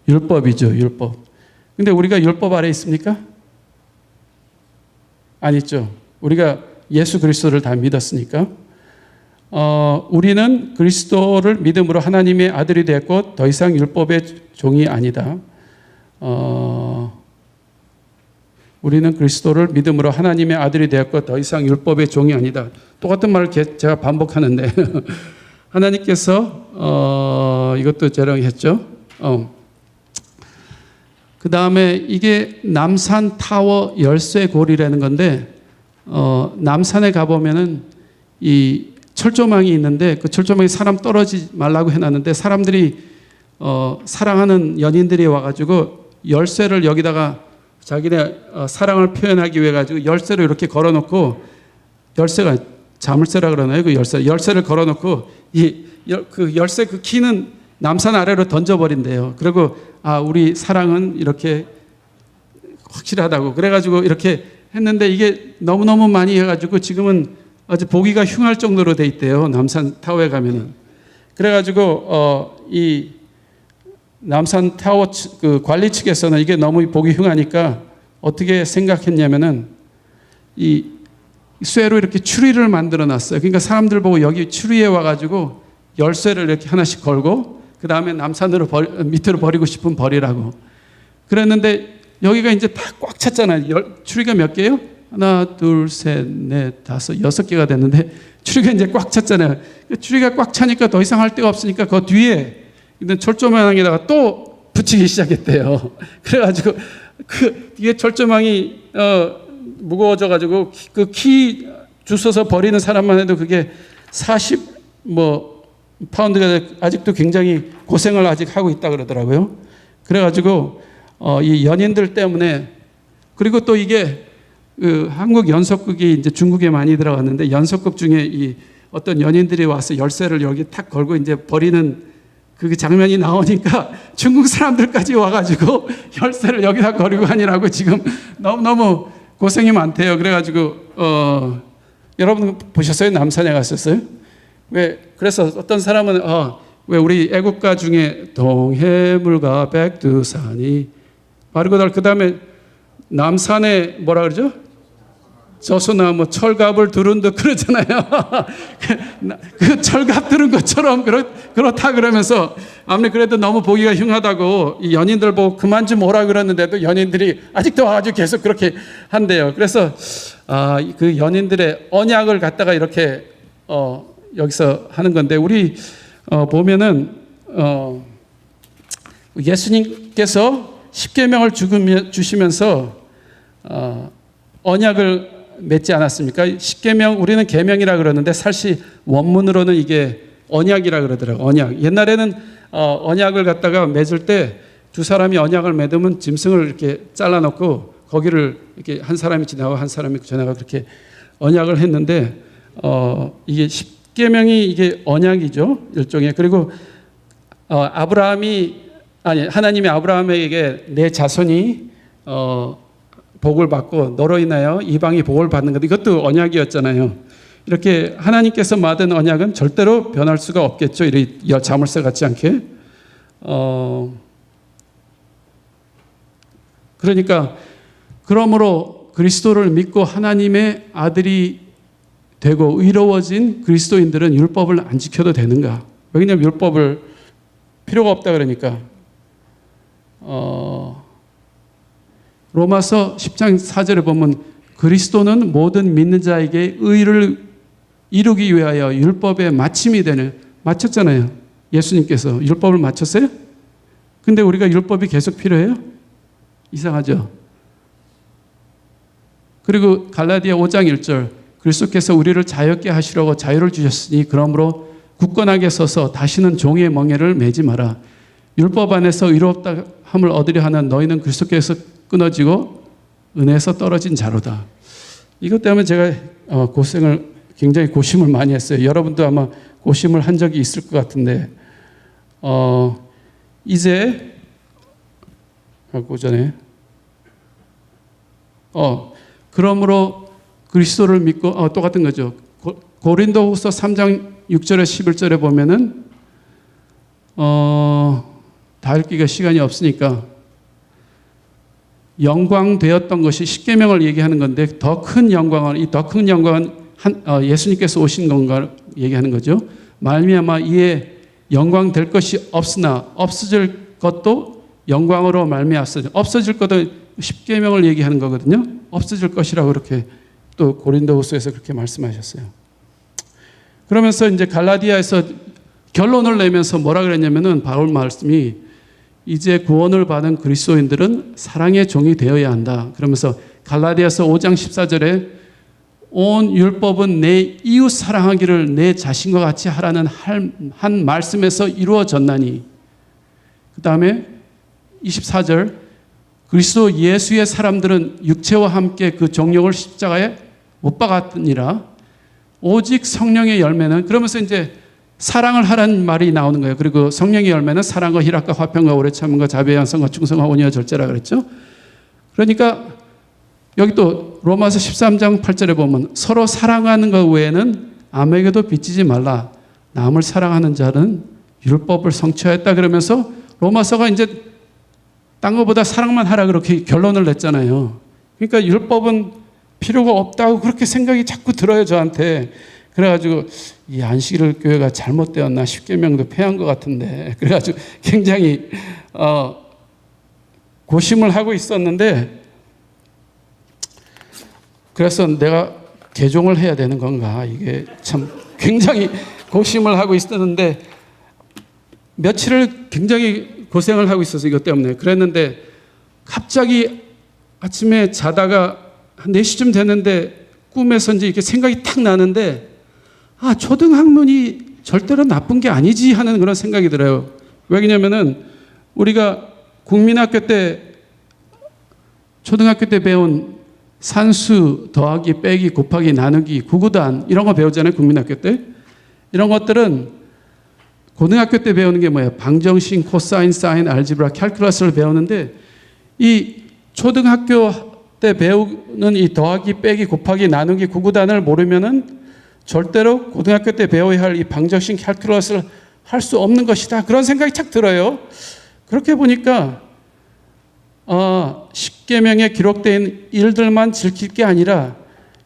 율법이죠. 율법. 근데 우리가 율법 아래 있습니까? 아니죠. 우리가 예수 그리스도를 다 믿었으니까. 우리는 그리스도를 믿음으로 하나님의 아들이 되었고 더 이상 율법의 종이 아니다. 우리는 그리스도를 믿음으로 하나님의 아들이 되었고 더 이상 율법의 종이 아니다. 똑같은 말을 제가 반복하는데 하나님께서 이것도 재령했죠. 그 다음에 이게 남산 타워 열쇠고리라는 건데 남산에 가보면은 이 철조망이 있는데 그 철조망에 사람 떨어지지 말라고 해놨는데 사람들이 사랑하는 연인들이 와가지고 열쇠를 여기다가 자기네 사랑을 표현하기 위해 가지고 열쇠를 이렇게 걸어놓고 열쇠가 자물쇠라 그러나요? 그 열쇠를 걸어놓고 그 열쇠 그 키는 남산 아래로 던져버린대요. 그리고 우리 사랑은 이렇게 확실하다고 그래가지고 이렇게 했는데 이게 너무너무 많이 해가지고 지금은 아주 보기가 흉할 정도로 돼 있대요. 남산 타워에 가면은. 그래가지고 이 남산 타워 그 관리 측에서는 이게 너무 보기 흉하니까 어떻게 생각했냐면은 이 쇠로 이렇게 추리를 만들어 놨어요. 그러니까 사람들 보고 여기 추리에 와가지고 열쇠를 이렇게 하나씩 걸고 그 다음에 남산으로 밑으로 버리고 싶으면 버리라고. 그랬는데 여기가 이제 다 꽉 찼잖아요. 추리가 몇 개요? 하나, 둘, 셋, 넷, 다섯, 6개가 됐는데 추리가 이제 꽉 찼잖아요. 추리가 꽉 차니까 더 이상 할 데가 없으니까 그 뒤에 있는 철조망에다가 또 붙이기 시작했대요. 그래가지고 그 뒤에 철조망이 무거워져가지고 그 키 주워서 버리는 사람만 해도 그게 40 파운드가 아직도 굉장히 고생을 아직 하고 있다 그러더라고요. 그래가지고 이 연인들 때문에 그리고 또 이게 그 한국 연속극이 이제 중국에 많이 들어갔는데 연속극 중에 이 어떤 연인들이 와서 열쇠를 여기 탁 걸고 이제 버리는 그 장면이 나오니까 중국 사람들까지 와가지고 열쇠를 여기다 버리고 하니라고 지금 너무너무 고생이 많대요. 그래가지고 여러분 보셨어요? 남산에 갔었어요? 그래서 어떤 사람은 왜 우리 애국가 중에 동해물과 백두산이 마르고달, 그 다음에 남산에 뭐라 그러죠? 저수나무 철갑을 두른 듯 그러잖아요. 그 철갑 두른 것처럼 그렇다 그러면서 아무리 그래도 너무 보기가 흉하다고 이 연인들 보고 그만 좀 오라 그러는데도 연인들이 아직도 와가지고 계속 그렇게 한대요. 그래서 그 연인들의 언약을 갖다가 이렇게 여기서 하는 건데, 우리 보면은 예수님께서 십계명을 주시면서 언약을 맺지 않았습니까? 십계명, 우리는 계명이라 그러는데 사실 원문으로는 이게 언약이라 그러더라고요. 언약. 옛날에는 언약을 갖다가 맺을 때 두 사람이 언약을 맺으면 짐승을 이렇게 잘라놓고 거기를 이렇게 한 사람이 지나가고 한 사람이 지나가고 그렇게 언약을 했는데 이게 십계명이 이게 언약이죠, 일종의. 그리고 하나님이 아브라함에게 내 자손이 복을 받고 너로 인하여 이방이 복을 받는 것, 이것도 언약이었잖아요. 이렇게 하나님께서 받은 언약은 절대로 변할 수가 없겠죠. 이 자물쇠 같지 않게. 그러니까 그러므로 그리스도를 믿고 하나님의 아들이 되고 의로워진 그리스도인들은 율법을 안 지켜도 되는가? 왜냐하면 율법을 필요가 없다 그러니까. 로마서 10장 4절에 보면 그리스도는 모든 믿는 자에게 의를 이루기 위하여 율법의 마침이 되는, 마쳤잖아요. 예수님께서 율법을 마쳤어요? 근데 우리가 율법이 계속 필요해요? 이상하죠? 그리고 갈라디아 5장 1절, 그리스도께서 우리를 자유롭게 하시려고 자유를 주셨으니 그러므로 굳건하게 서서 다시는 종의 멍에를 매지 마라. 율법 안에서 의롭다 함을 얻으려 하는 너희는 그리스도께서 끊어지고 은혜에서 떨어진 자로다. 이것 때문에 제가 굉장히 고심을 많이 했어요. 여러분도 아마 고심을 한 적이 있을 것 같은데, 이제 그 전에 그러므로 그리스도를 믿고 똑같은 거죠. 고린도후서 3장 6절에 11절에 보면은 다 읽기가 시간이 없으니까 영광되었던 것이 십계명을 얘기하는 건데, 더 큰 영광은, 이 더 큰 영광은 예수님께서 오신 건가 얘기하는 거죠. 말미암아 이에 영광 될 것이 없으나 없어질 것도 영광으로 말미암았어. 없어질 것도 십계명을 얘기하는 거거든요. 없어질 것이라고 그렇게 또 고린도후서에서 그렇게 말씀하셨어요. 그러면서 이제 갈라디아에서 결론을 내면서 뭐라 그랬냐면은 바울 말씀이 이제 구원을 받은 그리스도인들은 사랑의 종이 되어야 한다. 그러면서 갈라디아서 5장 14절에 온 율법은 내 이웃 사랑하기를 내 자신과 같이 하라는 한 말씀에서 이루어졌나니, 그 다음에 24절 그리스도 예수의 사람들은 육체와 함께 그 정욕을 십자가에 못 박았느니라. 오직 성령의 열매는, 그러면서 이제 사랑을 하라는 말이 나오는 거예요. 그리고 성령의 열매는 사랑과 희락과 화평과 오래 참음과 자비와 양선과 충성과 온유와 절제라 그랬죠. 그러니까 여기 또 로마서 13장 8절에 보면 서로 사랑하는 것 외에는 아무에게도 빚지지 말라. 남을 사랑하는 자는 율법을 성취하였다. 그러면서 로마서가 이제 딴 것보다 사랑만 하라 그렇게 결론을 냈잖아요. 그러니까 율법은 필요가 없다고 그렇게 생각이 자꾸 들어요, 저한테. 그래가지고 이 안식일 교회가 잘못되었나, 십계명도 폐한 것 같은데, 그래가지고 굉장히 고심을 하고 있었는데, 그래서 내가 개종을 해야 되는 건가, 이게 참 굉장히 고심을 하고 있었는데, 며칠을 굉장히 고생을 하고 있어서 이것 때문에 그랬는데, 갑자기 아침에 자다가 한 4시쯤 됐는데 꿈에서 이제 이렇게 생각이 탁 나는데, 초등학문이 절대로 나쁜 게 아니지 하는 그런 생각이 들어요. 왜냐면은 우리가 국민학교 때, 초등학교 때 배운 산수, 더하기, 빼기, 곱하기, 나누기, 구구단 이런 거 배우잖아요, 국민학교 때. 이런 것들은 고등학교 때 배우는 게 뭐예요? 방정식, 코사인, 사인, 알지브라, 캘큘러스를 배우는데 이 초등학교 때 배우는 이 더하기, 빼기, 곱하기, 나누기, 구구단을 모르면은 절대로 고등학교 때 배워야 할 이 방정식, 캘큘러스를 할 수 없는 것이다. 그런 생각이 착 들어요. 그렇게 보니까 십계명에 기록된 일들만 지킬 게 아니라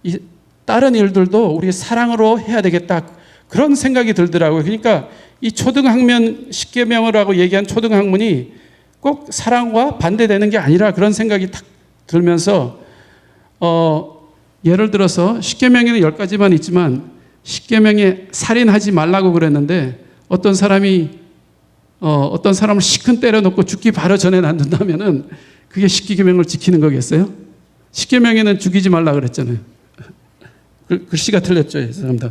이 다른 일들도 우리 사랑으로 해야 되겠다. 그런 생각이 들더라고요. 그러니까 이 초등학문 십계명을 하고 얘기한 초등학문이 꼭 사랑과 반대되는 게 아니라 그런 생각이 탁 들면서 예를 들어서 십계명에는 10가지만 있지만 십계명에 살인하지 말라고 그랬는데 어떤 사람을 시큰 때려놓고 죽기 바로 전에 놔둔다면은 그게 십계명을 지키는 거겠어요? 십계명에는 죽이지 말라 그랬잖아요. 글씨가 틀렸죠, 죄송합니다.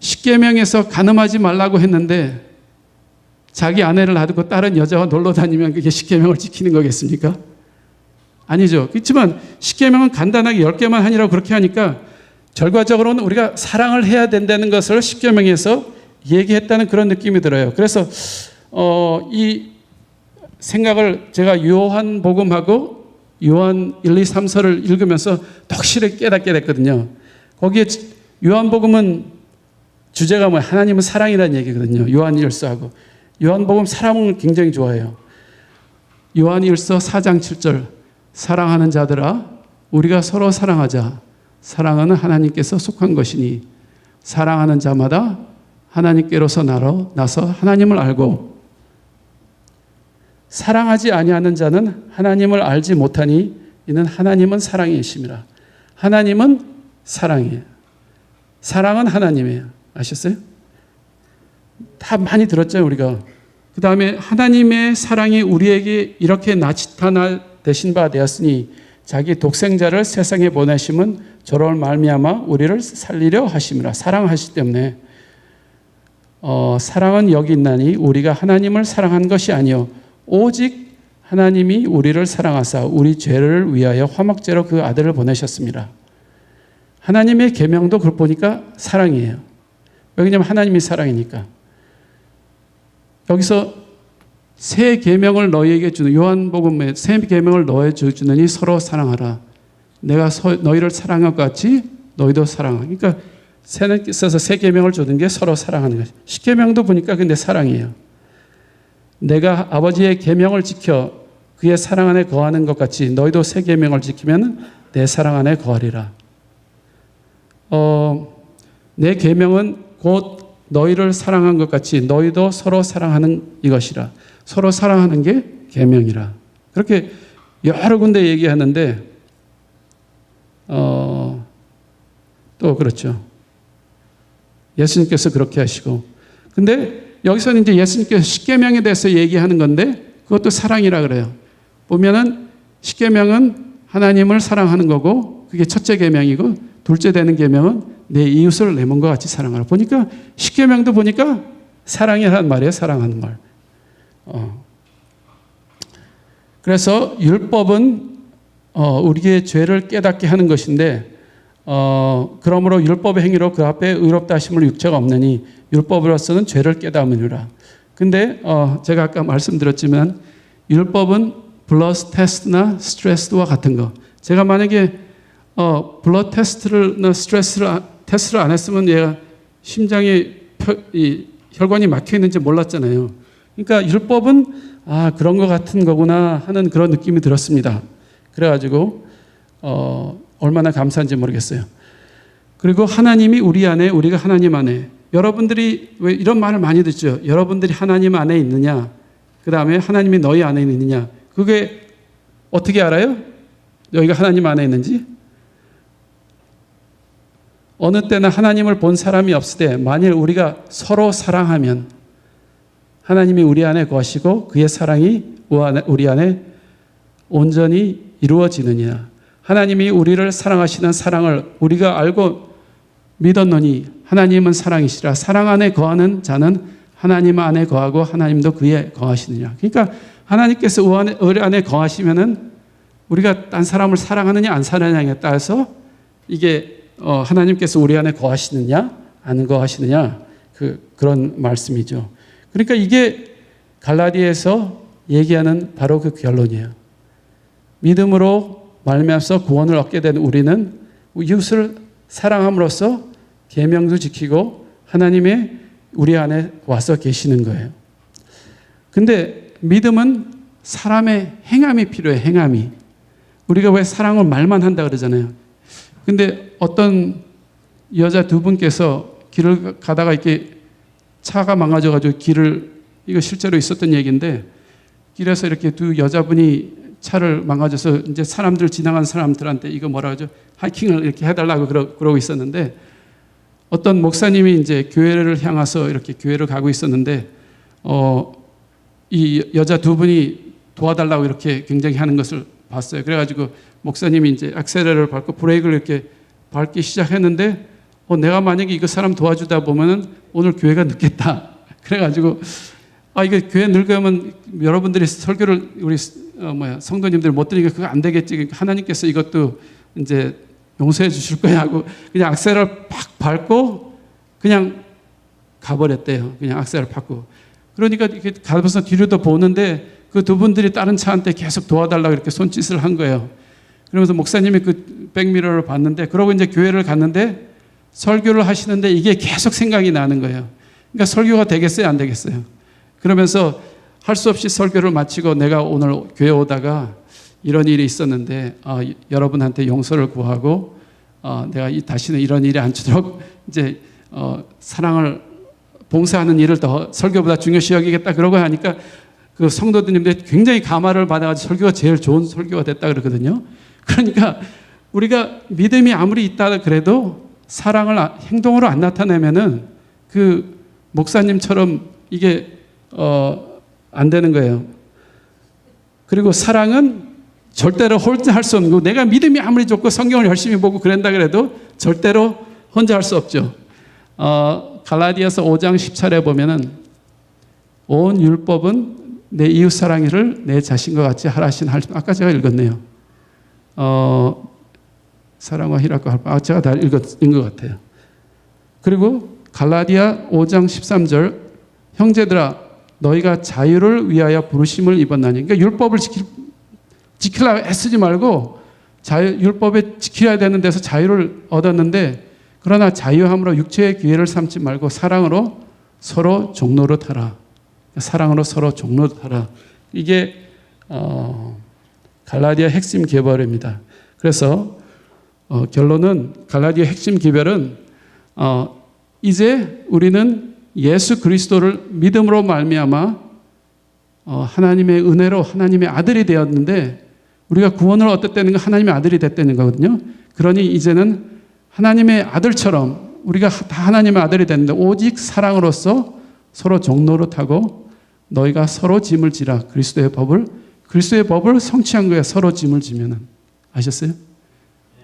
십계명에서 간음하지 말라고 했는데 자기 아내를 놔두고 다른 여자와 놀러 다니면 그게 십계명을 지키는 거겠습니까? 아니죠. 그렇지만 십계명은 간단하게 10개만 하니라고 그렇게 하니까 결과적으로는 우리가 사랑을 해야 된다는 것을 십계명에서 얘기했다는 그런 느낌이 들어요. 그래서 이 생각을 제가 요한복음하고 요한 1, 2, 3서를 읽으면서 확실히 깨닫게 됐거든요. 거기에 요한복음은 주제가 뭐예요? 하나님은 사랑이라는 얘기거든요. 요한 1서하고 요한복음 사랑을 굉장히 좋아해요. 요한 1서 4장 7절 사랑하는 자들아 우리가 서로 사랑하자. 사랑하는 하나님께서 속한 것이니 사랑하는 자마다 하나님께로서 나서 하나님을 알고 사랑하지 아니하는 자는 하나님을 알지 못하니 이는 하나님은 사랑이심이라. 하나님은 사랑이에요. 사랑은 하나님이에요. 아셨어요? 다 많이 들었죠, 우리가. 그 다음에 하나님의 사랑이 우리에게 이렇게 나타나되신 바 되었으니 자기 독생자를 세상에 보내심은 저로 말미암아 우리를 살리려 하심이라. 사랑하시기 때문에 사랑은 여기 있나니 우리가 하나님을 사랑한 것이 아니요 오직 하나님이 우리를 사랑하사 우리 죄를 위하여 화목제로 그 아들을 보내셨습니다. 하나님의 계명도 그걸 보니까 사랑이에요. 왜냐하면 하나님이 사랑이니까. 여기서 새 계명을 너희에게 주는 요한복음에 새 계명을 너희에게 주느니 서로 사랑하라. 내가 너희를 사랑한 것 같이 너희도 사랑하라. 그러니까 하나님께서 새 계명을 주는 게 서로 사랑하는 거죠. 십계명도 보니까 근데 사랑이에요. 내가 아버지의 계명을 지켜 그의 사랑 안에 거하는 것 같이 너희도 새 계명을 지키면 내 사랑 안에 거하리라. 내 계명은 곧 너희를 사랑한 것 같이 너희도 서로 사랑하는 이것이라. 서로 사랑하는 게 계명이라. 그렇게 여러 군데 얘기하는데 또 그렇죠. 예수님께서 그렇게 하시고 근데 여기서는 이제 예수님께서 십계명에 대해서 얘기하는 건데 그것도 사랑이라 그래요. 보면은 십계명은 하나님을 사랑하는 거고 그게 첫째 계명이고 둘째 되는 계명은 내 이웃을 내 몸과 같이 사랑하라. 보니까 십계명도 보니까 사랑이라는 말이에요. 사랑하는 말. 그래서 율법은 우리의 죄를 깨닫게 하는 것인데 그러므로 율법의 행위로 그 앞에 의롭다 하심을 육체가 없느니 율법으로서는 죄를 깨닫느니라. 근데 제가 아까 말씀드렸지만 율법은 블러드 테스트나 스트레스와 같은 거. 제가 만약에 블러드 테스트나 테스트를 안 했으면 얘가 심장에 혈관이 막혀 있는지 몰랐잖아요. 그러니까 율법은 그런 것 같은 거구나 하는 그런 느낌이 들었습니다. 그래가지고 얼마나 감사한지 모르겠어요. 그리고 하나님이 우리 안에, 우리가 하나님 안에. 여러분들이 왜 이런 말을 많이 듣죠? 여러분들이 하나님 안에 있느냐? 그 다음에 하나님이 너희 안에 있느냐? 그게 어떻게 알아요? 너희가 하나님 안에 있는지? 어느 때나 하나님을 본 사람이 없을 때 만일 우리가 서로 사랑하면 하나님이 우리 안에 거하시고 그의 사랑이 우리 안에 온전히 이루어지느냐. 하나님이 우리를 사랑하시는 사랑을 우리가 알고 믿었노니 하나님은 사랑이시라. 사랑 안에 거하는 자는 하나님 안에 거하고 하나님도 그에 거하시느냐. 그러니까 하나님께서 우리 안에 거하시면은 우리가 딴 사람을 사랑하느냐 안 사랑하느냐에 따라서 이게 하나님께서 우리 안에 거하시느냐 안 거하시느냐 그런 말씀이죠. 그러니까 이게 갈라디아에서 얘기하는 바로 그 결론이에요. 믿음으로 말미암아서 구원을 얻게 된 우리는 이웃을 사랑함으로써 계명도 지키고 하나님의 우리 안에 와서 계시는 거예요. 근데 믿음은 사람의 행함이 필요해, 행함이. 우리가 왜 사랑을 말만 한다 그러잖아요. 근데 어떤 여자 두 분께서 길을 가다가 이렇게 차가 망가져가지고 이거 실제로 있었던 얘기인데, 길에서 이렇게 두 여자분이 차를 망가져서 이제 지나간 사람들한테 이거 뭐라 하죠? 하이킹을 이렇게 해달라고 그러고 있었는데, 어떤 목사님이 이제 교회를 향해서 이렇게 교회를 가고 있었는데, 이 여자 두 분이 도와달라고 이렇게 굉장히 하는 것을 봤어요. 그래가지고 목사님이 이제 액셀레를 밟고 브레이크를 이렇게 밟기 시작했는데, 내가 만약에 이거 사람 도와주다 보면은 오늘 교회가 늦겠다. 그래가지고 이거 교회 늙으면 여러분들이 설교를 우리 성도님들 못 들으니까 그거 안 되겠지. 하나님께서 이것도 이제 용서해 주실 거야 하고 그냥 악셀을 팍 밟고 그냥 가버렸대요. 그냥 악셀을 밟고. 그러니까 이렇게 가면서 뒤로도 보는데 그 두 분들이 다른 차한테 계속 도와달라고 이렇게 손짓을 한 거예요. 그러면서 목사님이 그 백미러를 봤는데, 그러고 이제 교회를 갔는데 설교를 하시는데 이게 계속 생각이 나는 거예요. 그러니까 설교가 되겠어요, 안 되겠어요? 그러면서 할 수 없이 설교를 마치고, 내가 오늘 교회 오다가 이런 일이 있었는데 여러분한테 용서를 구하고 내가 다시는 이런 일이 안 치도록 이제 사랑을 봉사하는 일을 더 설교보다 중요시 여기겠다 그러고 하니까 그 성도들님들이 굉장히 감화를 받아가지고 설교가 제일 좋은 설교가 됐다 그러거든요. 그러니까 우리가 믿음이 아무리 있다 그래도 사랑을 행동으로 안 나타내면은 그 목사님처럼 이게 안 되는 거예요. 그리고 사랑은 절대로 혼자 할 수 없는 거. 내가 믿음이 아무리 좋고 성경을 열심히 보고 그런다 그래도 절대로 혼자 할 수 없죠. 갈라디아서 5장 10절에 보면은 온 율법은 내 이웃 사랑을 내 자신과 같이 하라 하신 아까 제가 읽었네요. 사랑과 희락과 할바. 제가 다 읽은 것 같아요. 그리고 갈라디아 5장 13절, 형제들아 너희가 자유를 위하여 부르심을 입었나니. 그러니까 율법을 지키려고 애쓰지 말고 율법에 지켜야 되는 데서 자유를 얻었는데, 그러나 자유함으로 육체의 기회를 삼지 말고 사랑으로 서로 종로로 타라. 사랑으로 서로 종로로 타라. 이게 갈라디아 핵심 계별입니다. 그래서 결론은, 갈라디아 핵심 계별은 이제 우리는 예수 그리스도를 믿음으로 말미암아 하나님의 은혜로 하나님의 아들이 되었는데, 우리가 구원을 얻었다는 건 하나님의 아들이 됐다는 거거든요. 그러니 이제는 하나님의 아들처럼 우리가 다 하나님의 아들이 됐는데, 오직 사랑으로서 서로 종로로 타고 너희가 서로 짐을 지라. 그리스도의 법을 성취한 거예요. 서로 짐을 지면은. 아셨어요?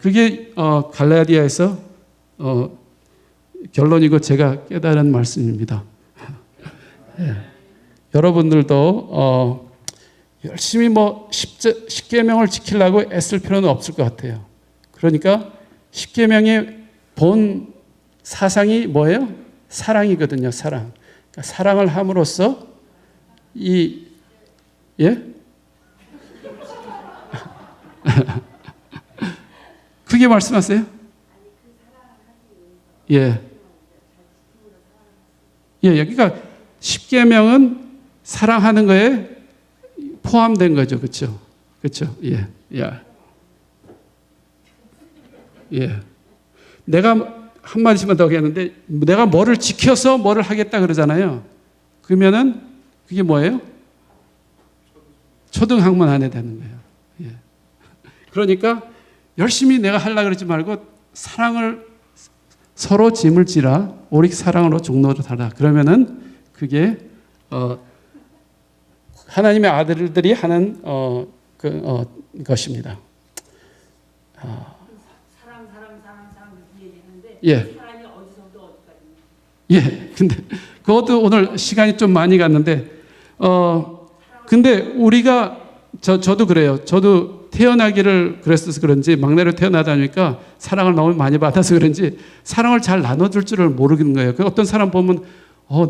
그게 갈라디아에서 결론이고 제가 깨달은 말씀입니다. 예. 여러분들도 열심히 십계명을 지키려고 애쓸 필요는 없을 것 같아요. 그러니까 십계명의 본 사상이 뭐예요? 사랑이거든요. 사랑. 그러니까 사랑을 함으로써 예? 그게 말씀하세요? 예. 여기가 십계명은 사랑하는 거에 포함된 거죠. 그렇죠? 그렇죠? 예. 내가 한마디씩만 더 하겠는데, 내가 뭐를 지켜서 뭐를 하겠다 그러잖아요. 그러면은 그게 뭐예요? 초등학문 안에 되는 거예요. 예. 그러니까 열심히 내가 하려고 그러지 말고 사랑을 서로 짐을 지라. 오직 사랑으로 종로를 타라. 그러면은 그게 하나님의 아들들이 하는 것입니다. 사랑 이해되는데 예. 사랑이 어디서부터 어디까지? 예. 근데 그것도 오늘 시간이 좀 많이 갔는데 근데 우리가 저도 그래요. 저도 태어나기를 그랬어서 그런지, 막내로 태어나다 보니까 사랑을 너무 많이 받아서 그런지 사랑을 잘 나눠줄 줄을 모르는 거예요. 어떤 사람 보면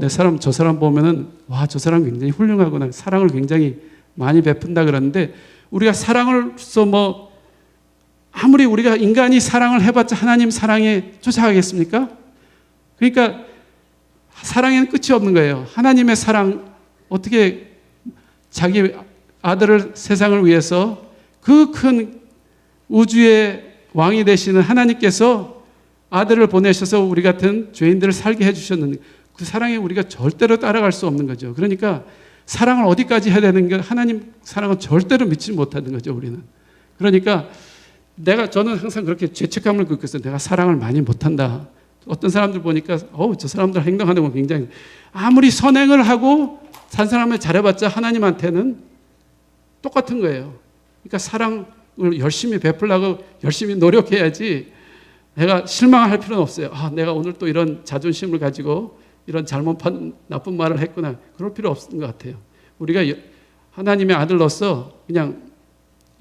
내 사람 저 사람 보면은 와, 저 사람 굉장히 훌륭하구나. 사랑을 굉장히 많이 베푼다 그러는데 우리가 사랑을서 뭐 아무리 우리가 인간이 사랑을 해봤자 하나님 사랑에 쫓아가겠습니까? 그러니까 사랑에는 끝이 없는 거예요. 하나님의 사랑 어떻게 자기 아들을 세상을 위해서 그 큰 우주의 왕이 되시는 하나님께서 아들을 보내셔서 우리 같은 죄인들을 살게 해주셨는데 그 사랑에 우리가 절대로 따라갈 수 없는 거죠. 그러니까 사랑을 어디까지 해야 되는 게 하나님 사랑은 절대로 믿지 못하는 거죠, 우리는. 그러니까 저는 항상 그렇게 죄책감을 갖고 있어요. 내가 사랑을 많이 못한다. 어떤 사람들 보니까 저 사람들 행동하는 거 굉장히 아무리 선행을 하고 산 사람을 잘해봤자 하나님한테는 똑같은 거예요. 그러니까 사랑을 열심히 베풀려고 열심히 노력해야지 내가 실망할 필요는 없어요. 내가 오늘 또 이런 자존심을 가지고 이런 나쁜 말을 했구나. 그럴 필요 없는 것 같아요. 우리가 하나님의 아들로서 그냥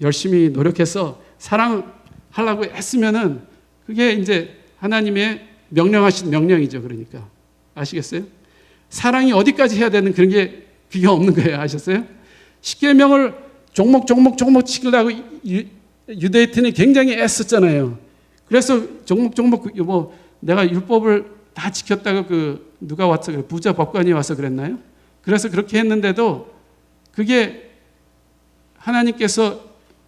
열심히 노력해서 사랑하려고 했으면은 그게 이제 하나님의 명령하신 명령이죠. 그러니까 아시겠어요? 사랑이 어디까지 해야 되는 그런 게 그게 없는 거예요. 아셨어요? 십계명을 종목 지키려고 유대인이 굉장히 애썼잖아요. 그래서 종목 내가 율법을 다 지켰다고 누가 와서 그래? 부자 법관이 와서 그랬나요? 그래서 그렇게 했는데도 그게 하나님께서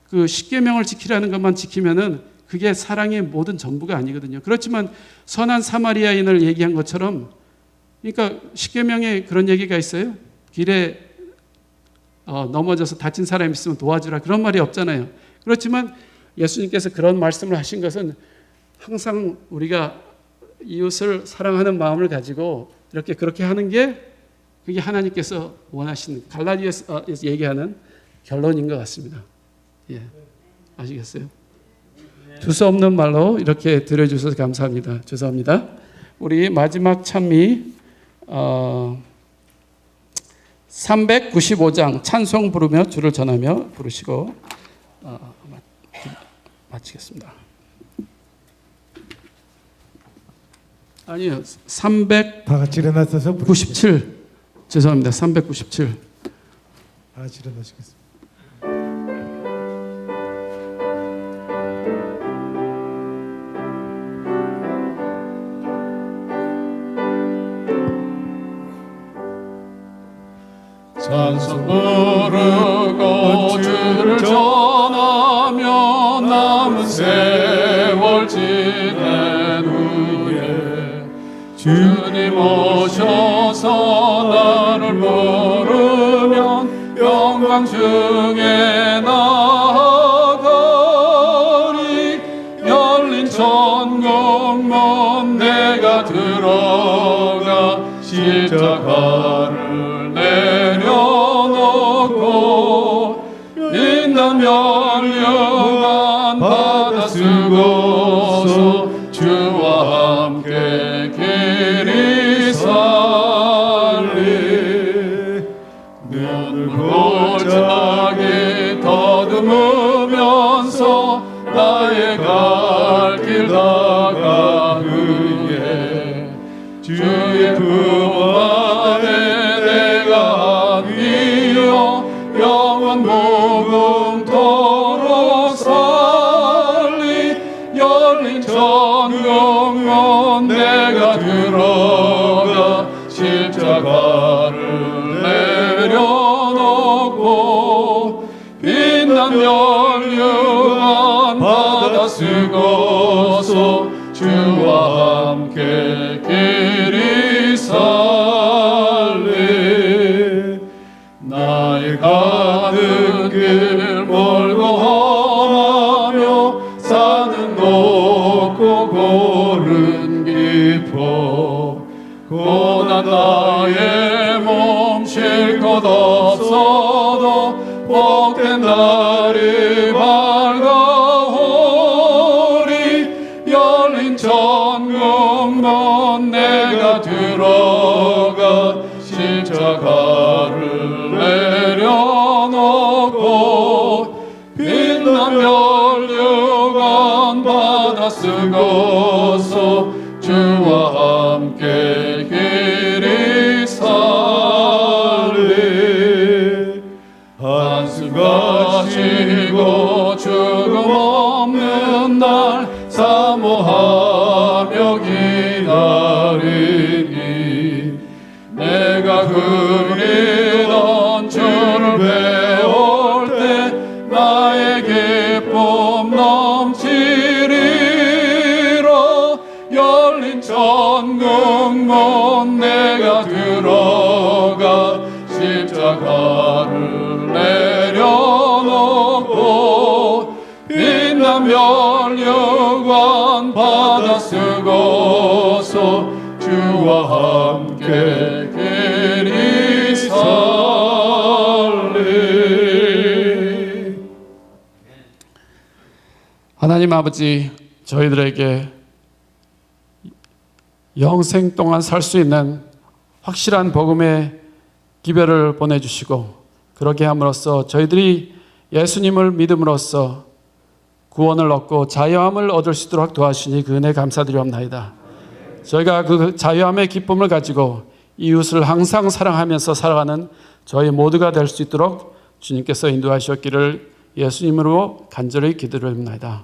그 십계명을 지키라는 것만 지키면은 그게 사랑의 모든 전부가 아니거든요. 그렇지만 선한 사마리아인을 얘기한 것처럼 그러니까 십계명에 그런 얘기가 있어요. 길에 넘어져서 다친 사람이 있으면 도와주라 그런 말이 없잖아요. 그렇지만 예수님께서 그런 말씀을 하신 것은 항상 우리가 이웃을 사랑하는 마음을 가지고 이렇게 그렇게 하는 게 그게 하나님께서 원하시는 갈라디아에서 얘기하는 결론인 것 같습니다. 예, 아시겠어요? 두서 없는 말로 이렇게 들어주셔서 감사합니다. 죄송합니다. 우리 마지막 찬미 395장 찬송 부르며 주를 전하며 부르시고 마치겠습니다. 아니요, 다 같이 일어나셔서 397 죄송합니다. 397 다 같이 일어나시겠습니다. 찬송 부르고 주를 전하며 남은 세월 지낸 후에 주님 오셔서 나를 부르면 영광 중에 나아가리 열린 천국문 내가 들어가 십자가를 내려놓고 빛난 멸류관 받아 쓰고서 주와 함께 길이 살리 눈물 골짜기 더듬으면서 나의 갈 길 다가으에 주의 품 안에 내가 안기어 영원 무궁토록 살리 열린 천국문 내가 들어가 십자가를 내려놓고 빛난 멸류관 받아 쓰고서 주와 함께 길이 살리 나의 가는 길 멀고 험하며 산은 높고 골은 깊어 고난 나의 몸 쉴 것 없어도 복된 날이 밝아오리 열린 천국문 내가 들어가 십자가를 내려놓고 빛난 멸류관 받아 쓰고서 주와 함께 길이 모시고 죽음 없는 날 사모하며 기다리니 내가 그리던 주를 배울 때 나의 기쁨 넘치리라. 열린 천국문 내가 들어가 십자가를 내려놓고 빛난 멸류관 받아 쓰고서 주와 함께 길이 살리. 하나님 아버지, 저희들에게 영생 동안 살 수 있는 확실한 복음의 기별을 보내주시고 그렇게 함으로써 저희들이 예수님을 믿음으로써 구원을 얻고 자유함을 얻을 수 있도록 도와주시니 그 은혜 감사드리옵나이다. 저희가 그 자유함의 기쁨을 가지고 이웃을 항상 사랑하면서 살아가는 저희 모두가 될 수 있도록 주님께서 인도하셨기를 예수님으로 간절히 기도드립니다.